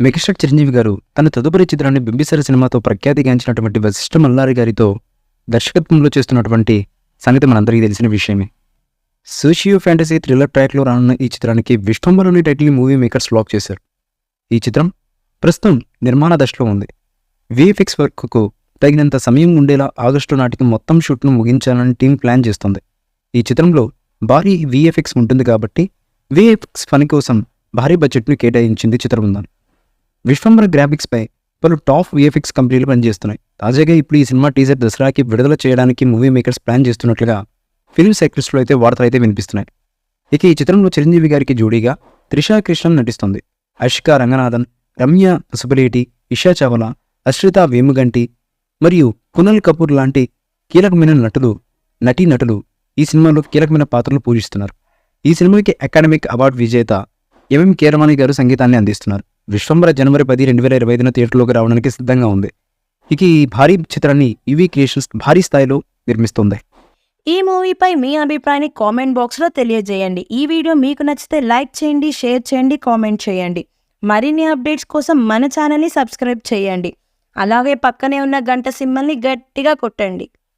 Megastar Chiranjeevi గారు తన తదుపరి చిత్రాన్ని బింబిసార సినిమాతో ప్రఖ్యాతిగాంచినటువంటి వశిష్ఠ మల్లారి గారితో దర్శకత్వంలో చేస్తున్నటువంటి సంగతి మనందరికీ తెలిసిన విషయమే. సోషియో ఫ్యాంటసీ థ్రిల్లర్ ట్రాక్లో రానున్న ఈ చిత్రానికి విశ్వంబరుని టైటిల్ మూవీ మేకర్స్ లాక్ చేశారు. ఈ చిత్రం ప్రస్తుతం నిర్మాణ దశలో ఉంది. విఎఫ్ఎక్స్ వర్క్కు తగినంత సమయం ఉండేలా ఆగస్టు నాటికి మొత్తం షూట్ను ముగించాలని టీం ప్లాన్ చేస్తోంది. ఈ చిత్రంలో భారీ విఎఫ్ఎక్స్ ఉంటుంది కాబట్టి విఎఫ్ఎక్స్ పని కోసం భారీ బడ్జెట్ను కేటాయించింది చిత్రబృందం. విశ్వంబర గ్రాఫిక్స్పై పలు టాప్ విఎఫ్ఎక్స్ కంపెనీలు పనిచేస్తున్నాయి. తాజాగా ఇప్పుడు ఈ సినిమా టీజర్ దసరాకి విడుదల చేయడానికి మూవీ మేకర్స్ ప్లాన్ చేస్తున్నట్లుగా ఫిల్మ్ సైకిల్స్లో అయితే వార్తలు అయితే వినిపిస్తున్నాయి. ఇక ఈ చిత్రంలో చిరంజీవి గారికి జోడీగా త్రిషా కృష్ణన్ నటిస్తుంది. అషికా రంగనాథన్, రమ్య సుబలేటి, ఇషా చావ్లా, అశ్రిత వేముగంటి మరియు కునల్ కపూర్ లాంటి కీలకమైన నటీనటులు ఈ సినిమాలో కీలకమైన పాత్రలు పూజిస్తున్నారు. ఈ సినిమాకి అకాడమిక్ అవార్డు విజేత ఎంఎం కీరవాణి గారు సంగీతాన్ని అందిస్తున్నారు. విశ్వంబర జనవరి 10, 2025 థియేటర్లోకి రావడానికి సిద్ధంగా ఉంది. ఇక ఈ భారీ చిత్రాన్ని ఈవీ క్రియేషన్స్ భారీ స్థాయిలో నిర్మిస్తుంది. ఈ మూవీపై మీ అభిప్రాయాన్ని కామెంట్ బాక్స్లో తెలియజేయండి. ఈ వీడియో మీకు నచ్చితే లైక్ చేయండి, షేర్ చేయండి, కామెంట్ చేయండి. మరిన్ని అప్డేట్స్ కోసం మన ఛానల్ని సబ్స్క్రైబ్ చేయండి. అలాగే పక్కనే ఉన్న గంట సింబల్ని గట్టిగా కొట్టండి.